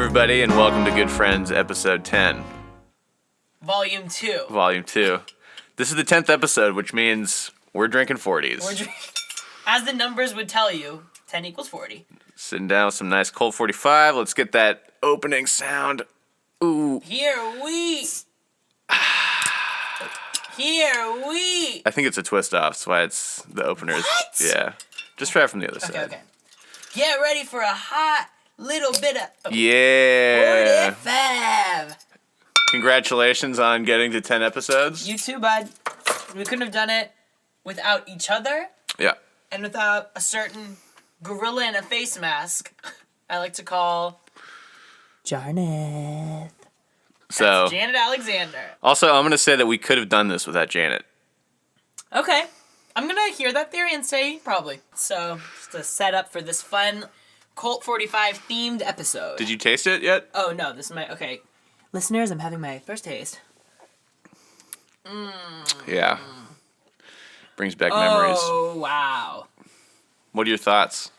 everybody, and welcome to Good Friends, episode 10. Volume 2. Volume 2. This is the 10th episode, which means we're drinking 40s. As the numbers would tell you, 10 equals 40. Sitting down with some nice cold 45. Let's get that opening sound. Ooh. Here we... I think it's a twist off, that's why it's the openers. What? Yeah. Just try it from the other side. Okay. Get ready for a hot little bit of... Yeah. 45. Congratulations on getting to 10 episodes. You too, bud. We couldn't have done it without each other. Yeah. And without a certain gorilla in a face mask I like to call... Jarneth. So, that's Janet Alexander. Also, I'm going to say that we could have done this without Janet. Okay. I'm going to hear that theory and say probably. So, just a setup for this fun Colt 45 themed episode. Did you taste it yet? Oh, no. This is my... Okay. Listeners, I'm having my first taste. Yeah. Brings back memories. Oh, wow. What are your thoughts?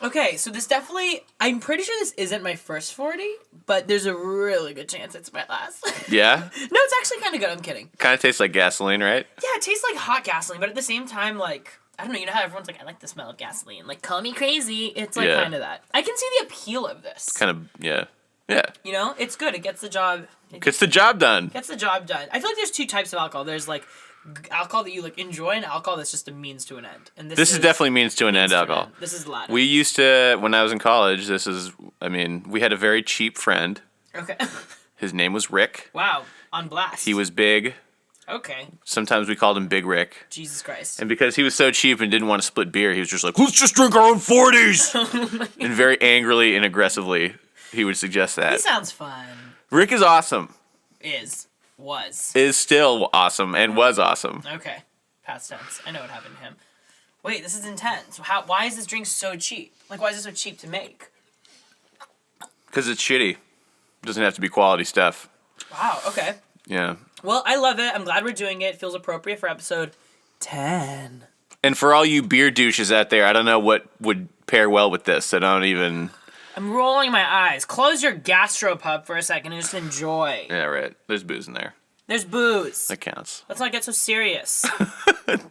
Okay, so this definitely... I'm pretty sure this isn't my first 40, but there's a really good chance it's my last. Yeah? No, it's actually kind of good. I'm kidding. Kind of tastes like gasoline, right? Yeah, it tastes like hot gasoline, but at the same time, like... I don't know, you know how everyone's like, I like the smell of gasoline. Like, call me crazy. It's like kind of that. I can see the appeal of this. Kind of, yeah. Yeah. You know, it's good. It gets the job... Gets the job done. Gets the job done. I feel like there's two types of alcohol. There's like alcohol that you like enjoy and alcohol that's just a means to an end. And this is definitely means to an end alcohol. This is the latter. We used to, when I was in college, we had a very cheap friend. Okay. His name was Rick. Wow. On blast. He was big. Okay. Sometimes we called him Big Rick. Jesus Christ. And because he was so cheap and didn't want to split beer, he was just like, let's just drink our own 40s. And very angrily and aggressively, he would suggest that. He sounds fun. Rick is awesome. Was. Is still awesome and was awesome. Okay. Past tense. I know what happened to him. Wait, this is intense. Why is this drink so cheap? Like, why is it so cheap to make? Because it's shitty. It doesn't have to be quality stuff. Wow, okay. Yeah. Well, I love it. I'm glad we're doing it. It feels appropriate for episode 10. And for all you beer douches out there, I don't know what would pair well with this, so don't even... I'm rolling my eyes. Close your gastropub for a second and just enjoy. Yeah, right. There's booze in there. There's booze. That counts. Let's not get so serious.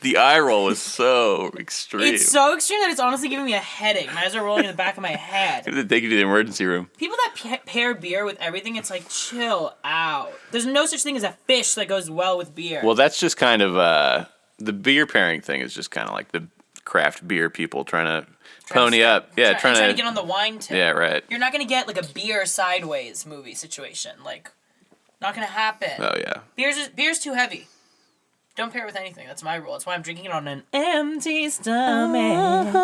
The eye roll is so extreme. It's so extreme that it's honestly giving me a headache. My eyes are rolling in the back of my head. I'm going to take you to the emergency room. People that pair beer with everything, it's like, chill out. There's no such thing as a fish that goes well with beer. Well, that's just kind of, the beer pairing thing is just kind of like the craft beer people trying to pony up. Yeah, trying to get on the wine tip. Yeah, right. You're not going to get like a beer sideways movie situation. Like, not going to happen. Oh, yeah. Beer's too heavy. Don't pair it with anything. That's my rule. That's why I'm drinking it on an empty stomach.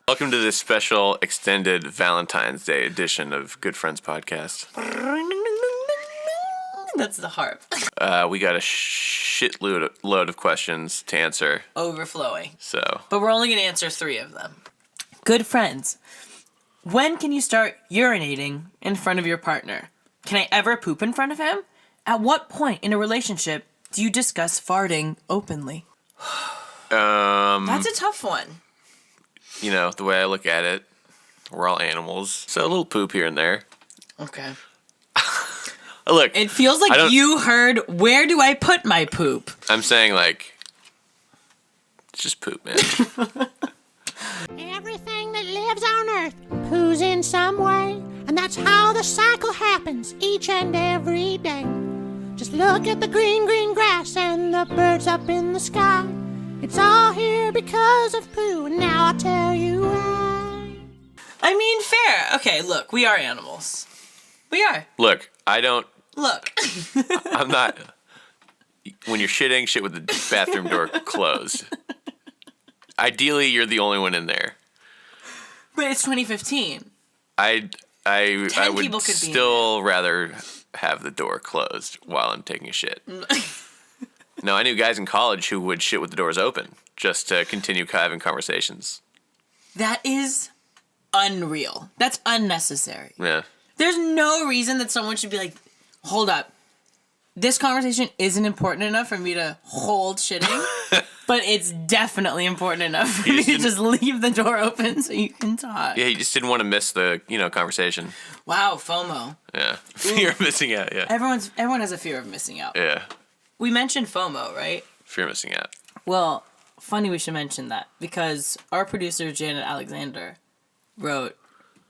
Welcome to this special extended Valentine's Day edition of Good Friends Podcast. That's the harp. We got a shitload of questions to answer. Overflowing. So. But we're only going to answer 3 of them. Good friends. When can you start urinating in front of your partner? Can I ever poop in front of him? At what point in a relationship do you discuss farting openly? That's a tough one. You know, the way I look at it, we're all animals. So a little poop here and there. Okay. Look. It feels like you heard, where do I put my poop? I'm saying, like, it's just poop, man. Everything that lives on Earth poos in some way, and that's how the cycle happens each and every day. Just look at the green, green grass and the birds up in the sky. It's all here because of poo, and now I'll tell you why. I mean, fair. Okay, look, we are animals. We are. Look, I don't... Look. I'm not... When you're shitting, shit with the bathroom door closed. Ideally, you're the only one in there. But it's 2015. I would still rather have the door closed while I'm taking a shit. No, I knew guys in college who would shit with the doors open just to continue having conversations. That is unreal. That's unnecessary. Yeah. There's no reason that someone should be like, hold up. this conversation isn't important enough for me to hold shitting, but it's definitely important enough for me to just leave the door open so you can talk. Yeah, you just didn't want to miss the, conversation. Wow, FOMO. Yeah. Fear of missing out, yeah. Everyone has a fear of missing out. Yeah. We mentioned FOMO, right? Fear of missing out. Well, funny we should mention that because our producer, Janet Alexander, wrote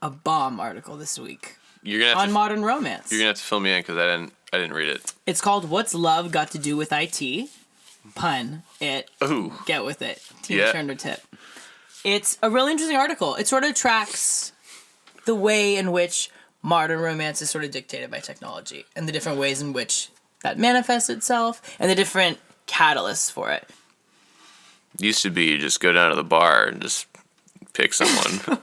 a bomb article this week on modern romance. You're going to have to fill me in because I didn't read it. It's called What's Love Got to Do with IT? Pun. It. Ooh. Get with it. Tina Turner tip. It's a really interesting article. It sort of tracks the way in which modern romance is sort of dictated by technology and the different ways in which that manifests itself and the different catalysts for it. Used to be you just go down to the bar and just pick someone.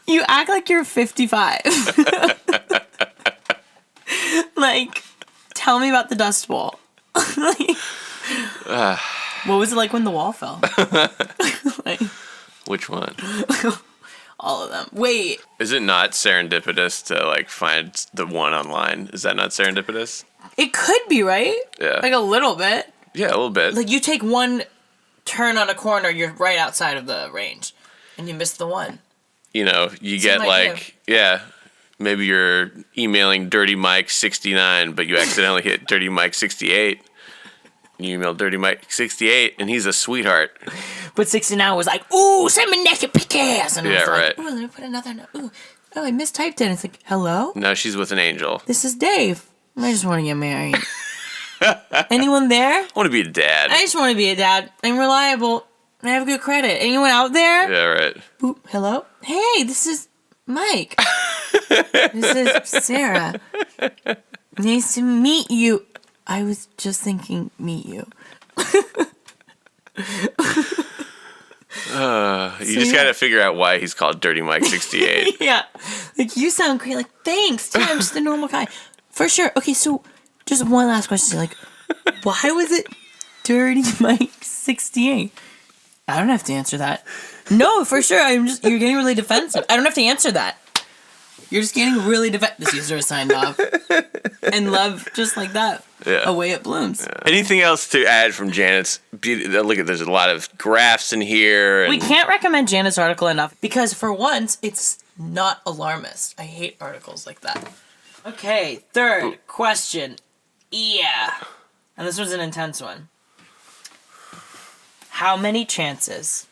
You act like you're 55. Like, tell me about the Dust Bowl. What was it like when the wall fell? Which one? All of them. Wait. Is it not serendipitous to find the one online? Is that not serendipitous? It could be, right? Yeah. Like a little bit. Yeah, a little bit. Like you take one turn on a corner, you're right outside of the range, and you miss the one. You get maybe you're emailing Dirty Mike 69, but you accidentally hit Dirty Mike 68. You email Dirty Mike 68, and he's a sweetheart. But 69 was like, ooh, send me naked pick ass. And I was right. like, ooh, let me put another note. Ooh, oh, I mistyped it. It's like, hello? No, she's with an angel. This is Dave. I just want to get married. Anyone there? I want to be a dad. I just want to be a dad. I'm reliable. I have good credit. Anyone out there? Yeah, right. Ooh, hello? Hey, this is Mike. This is Sarah. Nice to meet you. I was just thinking, meet you. You just got to figure out why he's called Dirty Mike 68. Yeah. Like, you sound great. Like, thanks. Yeah, I'm just a normal guy. For sure. Okay, so just one last question. Like, why was it Dirty Mike 68? I don't have to answer that. No, for sure. You're getting really defensive. I don't have to answer that. You're just getting really defensive. This user is signed off. And love, just like that. Yeah. Away it blooms. Yeah. Anything else to add from Janet's? Look at, there's a lot of graphs in here. We can't recommend Janet's article enough because for once, it's not alarmist. I hate articles like that. Okay, third question. Yeah. And this was an intense one. How many chances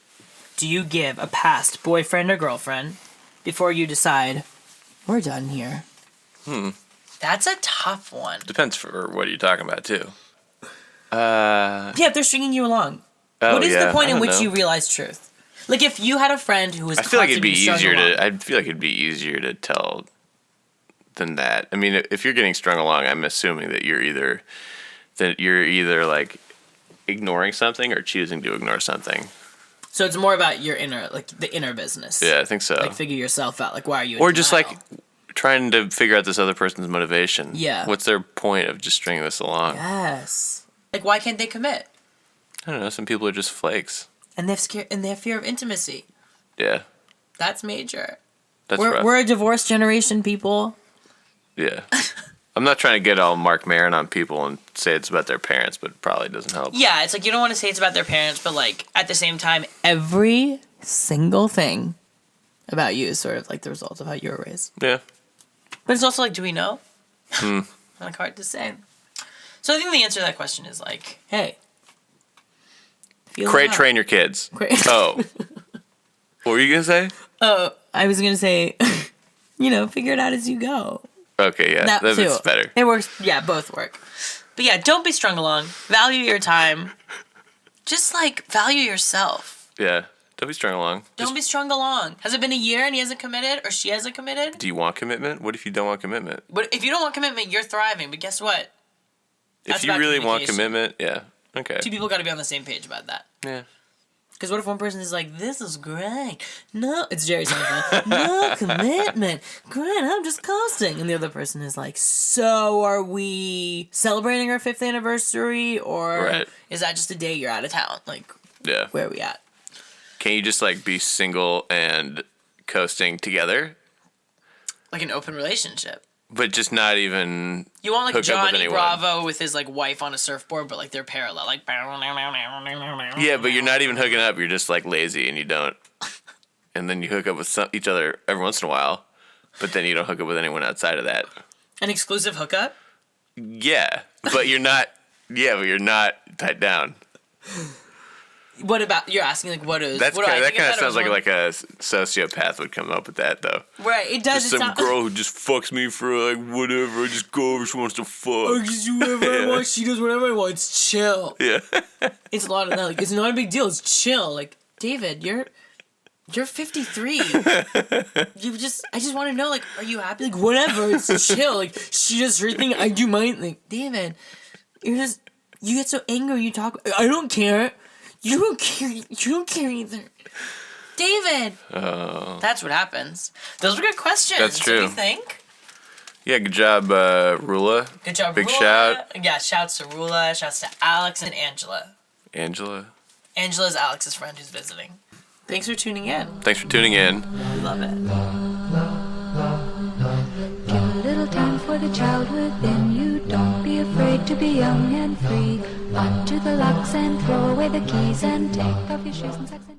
do you give a past boyfriend or girlfriend before you decide we're done here? That's a tough one. Depends for what are you talking about, too. Yeah, if they're stringing you along. What is the point in which you realize truth? Like, if you had a friend who was I feel like it'd be easier to tell than that. I mean, if you're getting strung along, I'm assuming that you're either like ignoring something or choosing to ignore something. So it's more about your the inner business. Yeah, I think so. Like, figure yourself out. Like, why are you in Or just denial? like trying to figure out this other person's motivation. Yeah. What's their point of just stringing this along? Yes. Like, why can't they commit? I don't know. Some people are just flakes. And they have fear of intimacy. Yeah. That's major. That's rough. We're a divorced generation, people. Yeah. I'm not trying to get all Mark Maron on people and say it's about their parents, but it probably doesn't help. Yeah, it's like you don't want to say it's about their parents, but like at the same time, every single thing about you is sort of like the result of how you were raised. Yeah. But it's also like, do we know? Like, hard to say. So I think the answer to that question is like, hey. Train your kids. Oh. What were you going to say? Oh, I was going to say, figure it out as you go. Okay, yeah. That's better. It works. Yeah, both work. But yeah, don't be strung along. Value your time. Just like value yourself. Yeah. Don't be strung along. Don't be strung along. Has it been a year and he hasn't committed or she hasn't committed? Do you want commitment? What if you don't want commitment? But if you don't want commitment, you're thriving. But guess what? If you really want commitment, yeah. Okay. Two people got to be on the same page about that. Yeah. Because what if one person is like, this is great. No, it's Jerry Seinfeld. No commitment. Great, I'm just coasting. And the other person is like, so are we celebrating our 5th anniversary? Or is that just a day you're out of town? Like, where are we at? Can you just like be single and coasting together? Like an open relationship. But just not even. You want like hook up with Johnny anyone. Bravo with his like wife on a surfboard, but like they're parallel, like. Yeah, but you're not even hooking up. You're just like lazy and you don't. And then you hook up with each other every once in a while, but then you don't hook up with anyone outside of that. An exclusive hookup? Yeah, but you're not. Yeah, but you're not tied down. What about, you're asking like what is? That what kind of sounds like a sociopath would come up with that though. Right, it does. Just some girl who just fucks me for like whatever. I just go over. She wants to fuck. I just do whatever I want. She does whatever I want. It's chill. Yeah. It's a lot of that. Like, it's not a big deal. It's chill. Like, David, you're 53. I just want to know, like, are you happy? Like, whatever. It's chill. Like, she does her thing. I do mine. Like, David, you get so angry. You talk. I don't care. You don't care. You don't care either. David. Oh. That's what happens. Those were good questions. That's true. What do you think? Yeah, good job, Rula. Good job, Big Rula. shout. Yeah, shouts to Rula. Shouts to Alex and Angela. Angela is Alex's friend who's visiting. Thanks for tuning in. Thanks for tuning in. We love it. Give a little time for the child within you. Don't be afraid to be young and free. Undo the locks and throw away the keys and take off your shoes and socks and